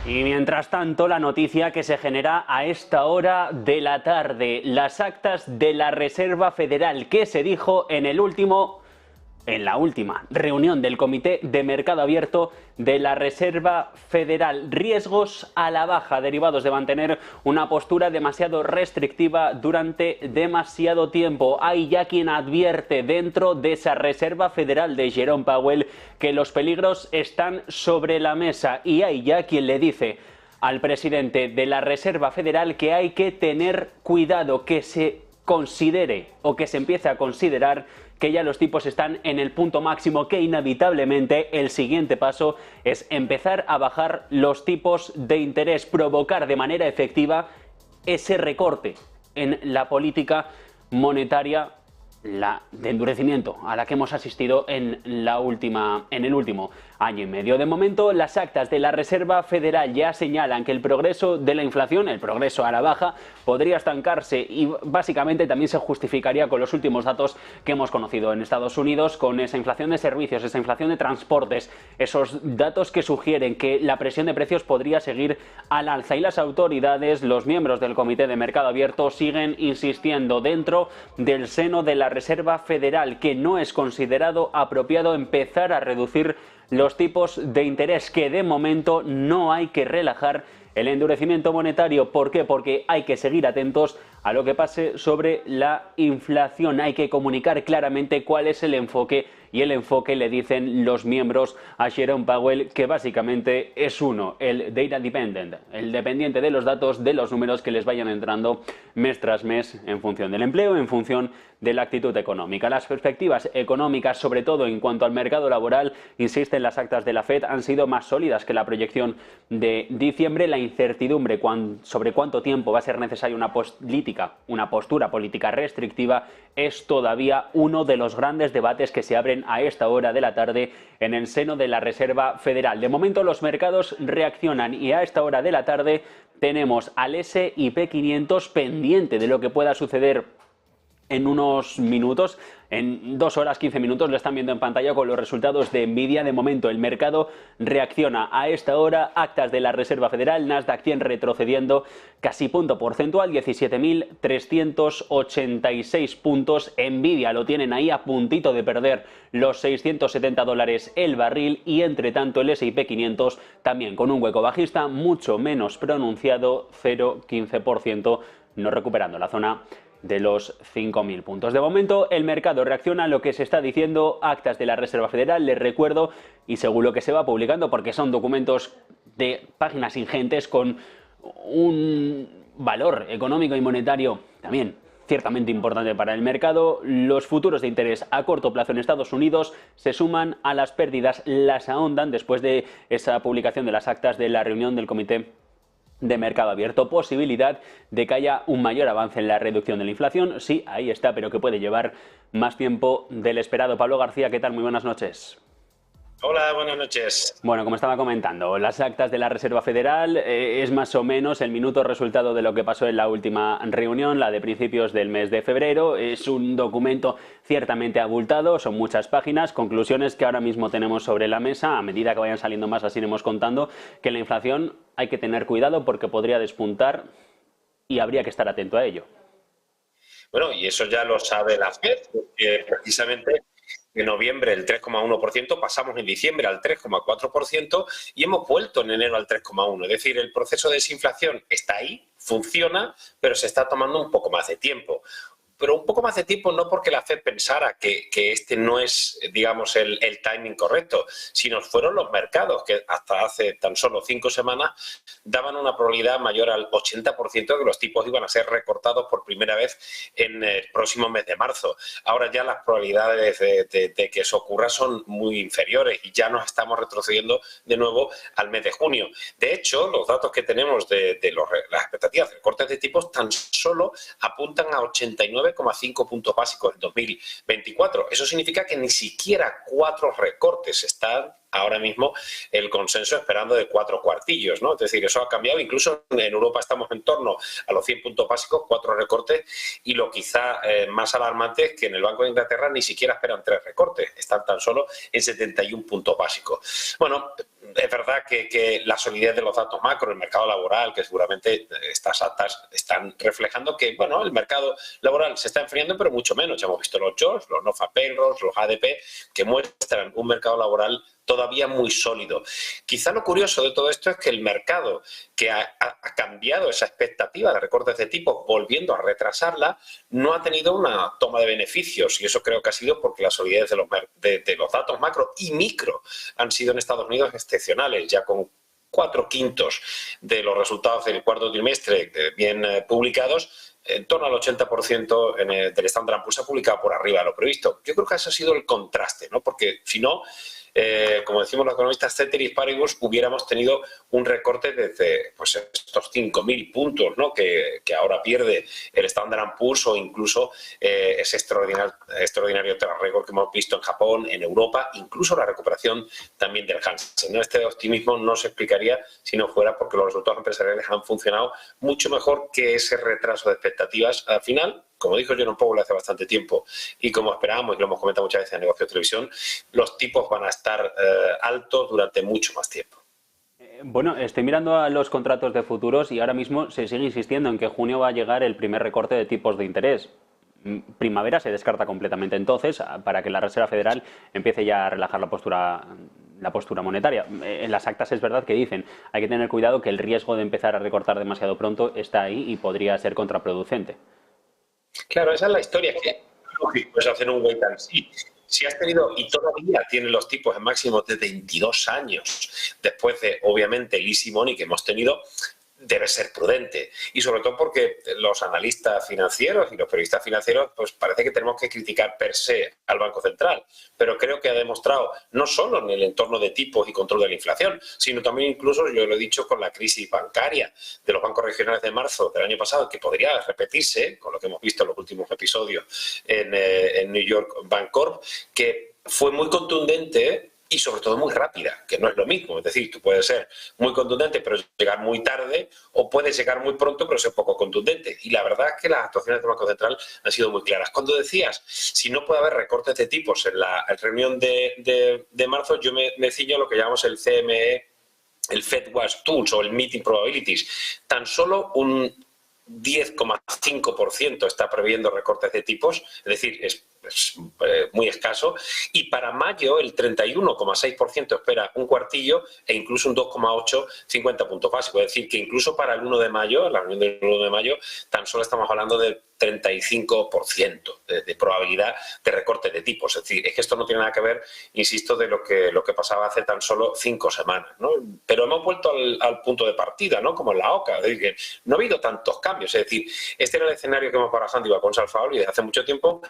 Y mientras tanto, la noticia que se genera a esta hora de la tarde, las actas de la Reserva Federal, que se dijo en la última reunión del Comité de Mercado Abierto de la Reserva Federal. Riesgos a la baja derivados de mantener una postura demasiado restrictiva durante demasiado tiempo. Hay ya quien advierte dentro de esa Reserva Federal de Jerome Powell que los peligros están sobre la mesa, y hay ya quien le dice al presidente de la Reserva Federal que hay que tener cuidado, que se considere o que se empiece a considerar que ya los tipos están en el punto máximo, que inevitablemente el siguiente paso es empezar a bajar los tipos de interés, provocar de manera efectiva ese recorte en la política monetaria, la de endurecimiento a la que hemos asistido en el último año y medio. De momento, las actas de la Reserva Federal ya señalan que el progreso de la inflación, el progreso a la baja, podría estancarse, y básicamente también se justificaría con los últimos datos que hemos conocido en Estados Unidos, con esa inflación de servicios, esa inflación de transportes, esos datos que sugieren que la presión de precios podría seguir al alza. Y las autoridades, los miembros del Comité de Mercado Abierto, siguen insistiendo dentro del seno de la Reserva Federal que no es considerado apropiado empezar a reducir los tipos de interés, que de momento no hay que relajar el endurecimiento monetario. ¿Por qué? Porque hay que seguir atentos a lo que pase sobre la inflación. Hay que comunicar claramente cuál es el enfoque, y el enfoque, le dicen los miembros a Jerome Powell, que básicamente es uno, el data dependent, el dependiente de los datos, de los números que les vayan entrando mes tras mes en función del empleo, en función de la actitud económica. Las perspectivas económicas, sobre todo en cuanto al mercado laboral, insisten las actas de la FED, han sido más sólidas que la proyección de diciembre. La incertidumbre sobre cuánto tiempo va a ser necesaria una postura política restrictiva es todavía uno de los grandes debates que se abren a esta hora de la tarde en el seno de la Reserva Federal. De momento los mercados reaccionan, y a esta hora de la tarde tenemos al S&P 500 pendiente de lo que pueda suceder en unos minutos. En 2 horas 15 minutos lo están viendo en pantalla con los resultados de Nvidia. De momento el mercado reacciona a esta hora. Actas de la Reserva Federal, Nasdaq 100 retrocediendo casi punto porcentual, 17.386 puntos. Nvidia lo tienen ahí a puntito de perder los $670 el barril, y entre tanto el S&P 500 también con un hueco bajista mucho menos pronunciado, 0,15%, no recuperando la zona de los 5.000 puntos. De momento el mercado reacciona a lo que se está diciendo. Actas de la Reserva Federal, les recuerdo, y según lo que se va publicando, porque son documentos de páginas ingentes con un valor económico y monetario también ciertamente importante para el mercado. Los futuros de interés a corto plazo en Estados Unidos se suman a las pérdidas, las ahondan después de esa publicación de las actas de la reunión del Comité de Mercado Abierto. Posibilidad de que haya un mayor avance en la reducción de la inflación, sí, ahí está, pero que puede llevar más tiempo del esperado. Pablo García, ¿qué tal? Muy buenas noches. Hola, buenas noches. Bueno, como estaba comentando, las actas de la Reserva Federal es más o menos el minuto resultado de lo que pasó en la última reunión, la de principios del mes de febrero. Es un documento ciertamente abultado, son muchas páginas, conclusiones que ahora mismo tenemos sobre la mesa. A medida que vayan saliendo más, así iremos contando que la inflación hay que tener cuidado porque podría despuntar y habría que estar atento a ello. Bueno, y eso ya lo sabe la FED, porque precisamente en noviembre el 3,1%, pasamos en diciembre al 3,4% y hemos vuelto en enero al 3,1%. Es decir, el proceso de desinflación está ahí, funciona, pero se está tomando un poco más de tiempo. Pero un poco más de tiempo no porque la FED pensara que este no es, digamos, el timing correcto, sino fueron los mercados que hasta hace tan solo 5 semanas daban una probabilidad mayor al 80% de que los tipos iban a ser recortados por primera vez en el próximo mes de marzo. Ahora ya las probabilidades de que eso ocurra son muy inferiores y ya nos estamos retrocediendo de nuevo al mes de junio. De hecho, los datos que tenemos de las expectativas de cortes de tipos tan solo apuntan a 89,5 puntos básicos en 2024. Eso significa que ni siquiera 4 recortes están ahora mismo el consenso esperando de 4 cuartillos, ¿no? Es decir, eso ha cambiado. Incluso en Europa estamos en torno a los 100 puntos básicos, 4 recortes, y lo quizá más alarmante es que en el Banco de Inglaterra ni siquiera esperan 3 recortes, están tan solo en 71 puntos básicos. Bueno, es verdad que la solidez de los datos macro, el mercado laboral, que seguramente estas actas están reflejando que, bueno, el mercado laboral se está enfriando, pero mucho menos. Ya hemos visto los jobs, los non-farm payrolls, los ADP, que muestran un mercado laboral todavía muy sólido. Quizá lo curioso de todo esto es que el mercado, que ha cambiado esa expectativa de recortes de tipos, volviendo a retrasarla, no ha tenido una toma de beneficios, y eso creo que ha sido porque la solidez de los datos macro y micro han sido en Estados Unidos excepcionales, ya con 4/5 de los resultados del cuarto trimestre bien publicados. En torno al 80% del Standard & Poor's se ha publicado por arriba de lo previsto. Yo creo que ese ha sido el contraste, ¿no? Porque si no, como decimos los economistas, ceteris paribus, hubiéramos tenido un recorte desde pues, estos 5.000 puntos, ¿no? que ahora pierde el Standard & Poor's, o incluso ese extraordinario récord que hemos visto en Japón, en Europa, incluso la recuperación también del Hansen, ¿no? Este optimismo no se explicaría si no fuera porque los resultados empresariales han funcionado mucho mejor que ese retraso de expectativas. Al final, como dijo Jerome Powell hace bastante tiempo, y como esperábamos y lo hemos comentado muchas veces en Negocios de Televisión, los tipos van a estar altos durante mucho más tiempo. Bueno, estoy mirando a los contratos de futuros y ahora mismo se sigue insistiendo en que junio va a llegar el primer recorte de tipos de interés. Primavera se descarta completamente entonces para que la Reserva Federal empiece ya a relajar la postura monetaria. En las actas es verdad que dicen hay que tener cuidado que el riesgo de empezar a recortar demasiado pronto está ahí y podría ser contraproducente. Claro, esa es la historia, que puedes hacer un wait and see. Si has tenido, y todavía tienen los tipos en máximos de 22 años, después de, obviamente, el easy money que hemos tenido, debe ser prudente. Y sobre todo porque los analistas financieros y los periodistas financieros, pues parece que tenemos que criticar per se al Banco Central. Pero creo que ha demostrado, no solo en el entorno de tipos y control de la inflación, sino también incluso, yo lo he dicho, con la crisis bancaria de los bancos regionales de marzo del año pasado, que podría repetirse, con lo que hemos visto en los últimos episodios en New York Bancorp, que fue muy contundente y sobre todo muy rápida, que no es lo mismo. Es decir, tú puedes ser muy contundente pero llegar muy tarde, o puedes llegar muy pronto pero ser poco contundente. Y la verdad es que las actuaciones del Banco Central han sido muy claras. Cuando decías, si no puede haber recortes de tipos en la reunión de marzo, yo me ciño a lo que llamamos el CME, el Fed Watch Tools o el Meeting Probabilities. Tan solo un 10,5% está previendo recortes de tipos, es decir, es muy escaso, y para mayo el 31,6% espera un cuartillo e incluso un 2,8, 50 puntos básicos. Es decir, que incluso para el 1 de mayo, la reunión del 1 de mayo, tan solo estamos hablando del 35% de probabilidad de recorte de tipos. Es decir, es que esto no tiene nada que ver, insisto, de lo que pasaba hace tan solo 5 semanas, ¿no? Pero hemos vuelto al punto de partida, ¿no? Como en la OCA, es decir, que no ha habido tantos cambios. Es decir, este era el escenario que hemos barajado Iván González Faoli desde hace mucho tiempo,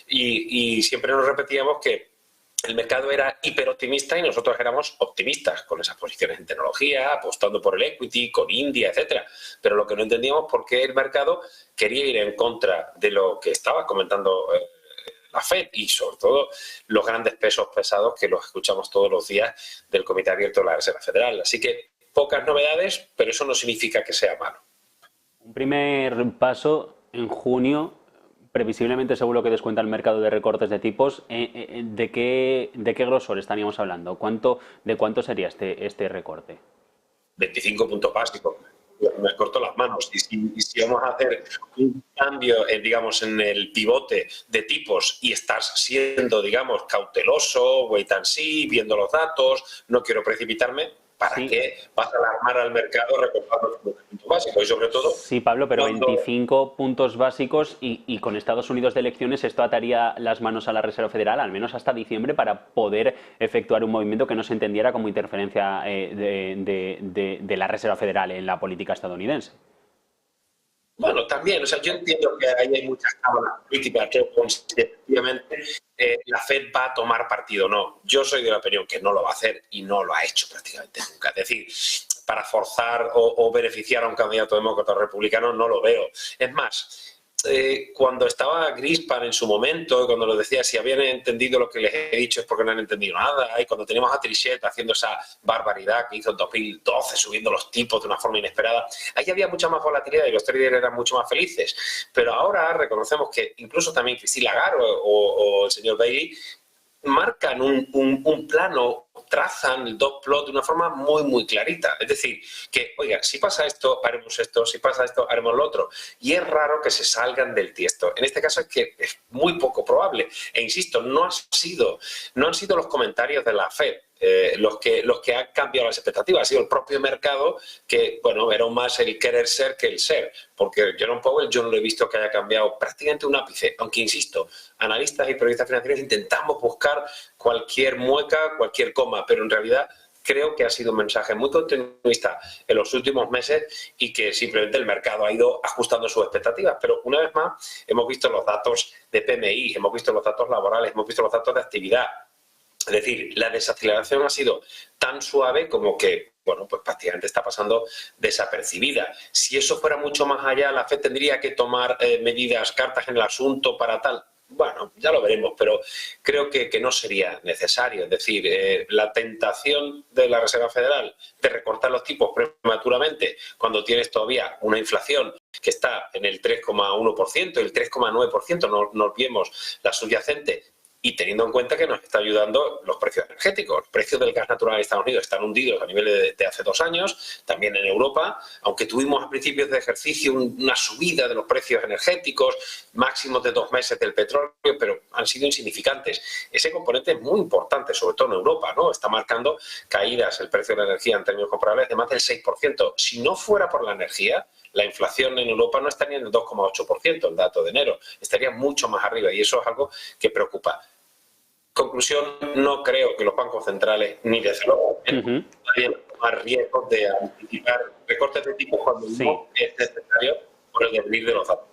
y siempre nos repetíamos que el mercado era hiperoptimista y nosotros éramos optimistas con esas posiciones en tecnología, apostando por el equity, con India, etcétera. Pero lo que no entendíamos por qué el mercado quería ir en contra de lo que estaba comentando la Fed, y sobre todo los grandes pesos pesados que los escuchamos todos los días del Comité Abierto de la Reserva Federal. Así que pocas novedades, pero eso no significa que sea malo. Un primer paso en junio, previsiblemente, según lo que descuenta el mercado de recortes de tipos, ¿de qué grosor estaríamos hablando? ¿De cuánto sería este recorte? 25 puntos básicos. Me corto las manos. Y si vamos a hacer un cambio, digamos, en el pivote de tipos y estás siendo, digamos, cauteloso, wait and see, viendo los datos, no quiero precipitarme, ¿para qué vas a alarmar al mercado recortando los puntos básicos? Y sobre todo... Sí, Pablo, pero 25 puntos básicos y con Estados Unidos de elecciones, esto ataría las manos a la Reserva Federal, al menos hasta diciembre, para poder efectuar un movimiento que no se entendiera como interferencia de la Reserva Federal en la política estadounidense. Bueno, también, o sea, yo entiendo que ahí hay muchas cámaras políticas que efectivamente la Fed va a tomar partido. No, yo soy de la opinión que no lo va a hacer y no lo ha hecho prácticamente nunca. Es decir, para forzar o beneficiar a un candidato demócrata o republicano no lo veo. Es más, cuando estaba Greenspan en su momento, cuando nos decía si habían entendido lo que les he dicho es porque no han entendido nada, y cuando teníamos a Trichet haciendo esa barbaridad que hizo en 2012, subiendo los tipos de una forma inesperada, ahí había mucha más volatilidad y los traders eran mucho más felices. Pero ahora reconocemos que incluso también Christine Lagarde o el señor Bailey marcan un plano, trazan el dot plot de una forma muy, muy clarita. Es decir, que, oiga, si pasa esto, haremos esto, si pasa esto, haremos lo otro. Y es raro que se salgan del tiesto. En este caso es que es muy poco probable. E insisto, no han sido los comentarios de la Fed los que han cambiado las expectativas. Ha sido el propio mercado que, bueno, era más el querer ser que el ser. Porque Jerome Powell yo no lo he visto que haya cambiado prácticamente un ápice. Aunque, insisto, analistas y periodistas financieros intentamos buscar cualquier mueca, cualquier coma, pero en realidad creo que ha sido un mensaje muy continuista en los últimos meses y que simplemente el mercado ha ido ajustando sus expectativas. Pero una vez más hemos visto los datos de PMI, hemos visto los datos laborales, hemos visto los datos de actividad. Es decir, la desaceleración ha sido tan suave como que, bueno, pues prácticamente está pasando desapercibida. Si eso fuera mucho más allá, la FED tendría que tomar medidas, cartas en el asunto para tal. Bueno, ya lo veremos, pero creo que no sería necesario. Es decir, la tentación de la Reserva Federal de recortar los tipos prematuramente cuando tienes todavía una inflación que está en el 3,1%, el 3,9%, no olvidemos la subyacente, y teniendo en cuenta que nos está ayudando los precios energéticos. Los precios del gas natural en Estados Unidos están hundidos a nivel de hace 2 años, también en Europa, aunque tuvimos a principios de ejercicio una subida de los precios energéticos, máximos de 2 meses del petróleo, pero han sido insignificantes. Ese componente es muy importante, sobre todo en Europa, ¿no? Está marcando caídas el precio de la energía en términos comparables de más del 6%. Si no fuera por la energía, la inflación en Europa no estaría en el 2,8%, el dato de enero, estaría mucho más arriba y eso es algo que preocupa. Conclusión, no creo que los bancos centrales, ni desde luego, vayan a tomar riesgos de anticipar recortes de tipos cuando no es necesario por el devenir de los datos.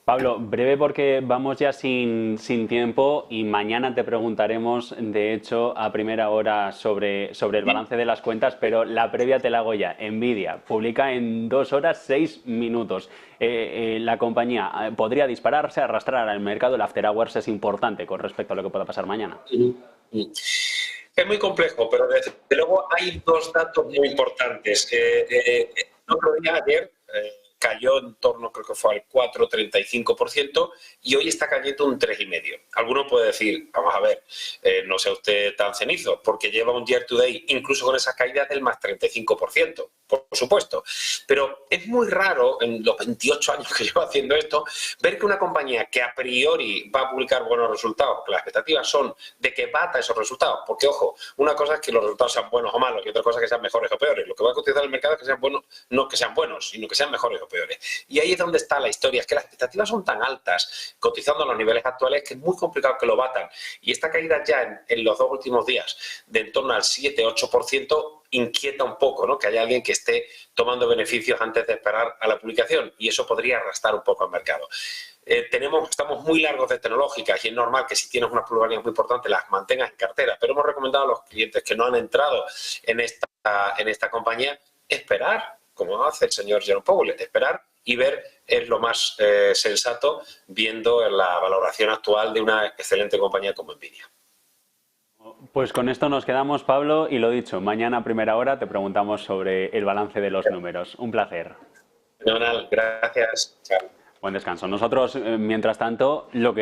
Pablo, breve porque vamos ya sin tiempo y mañana te preguntaremos, de hecho, a primera hora sobre el balance de las cuentas, pero la previa te la hago ya. Nvidia publica en 2 horas 6 minutos. La compañía podría dispararse, arrastrar al mercado. El after hours es importante con respecto a lo que pueda pasar mañana. Es muy complejo, pero desde luego hay 2 datos muy importantes. Otro día, ayer, cayó en torno, creo que fue al 4,35% y hoy está cayendo un 3,5%. Alguno puede decir, vamos a ver, no sea usted tan cenizo, porque lleva un year to date, incluso con esas caídas del más 35%, por supuesto. Pero es muy raro, en los 28 años que llevo haciendo esto, ver que una compañía que a priori va a publicar buenos resultados, que las expectativas son de que bata esos resultados, porque ojo, una cosa es que los resultados sean buenos o malos y otra cosa es que sean mejores o peores. Lo que va a cotizar el mercado es que sean buenos, no que sean buenos, sino que sean mejores o peores. Y ahí es donde está la historia, es que las expectativas son tan altas, cotizando a los niveles actuales, que es muy complicado que lo batan. Y esta caída ya en los 2 últimos días, de en torno al 7-8%, inquieta un poco, ¿no? Que haya alguien que esté tomando beneficios antes de esperar a la publicación, y eso podría arrastrar un poco al mercado. Estamos muy largos de tecnológicas y es normal que si tienes unas plusvalías muy importantes las mantengas en cartera, pero hemos recomendado a los clientes que no han entrado en esta compañía esperar, como hace el señor Jerome Powell, esperar y ver es lo más sensato viendo la valoración actual de una excelente compañía como Nvidia. Pues con esto nos quedamos, Pablo, y lo dicho, mañana a primera hora te preguntamos sobre el balance de los números. Un placer. Fenomenal, gracias. Chao. Buen descanso. Nosotros, mientras tanto, lo que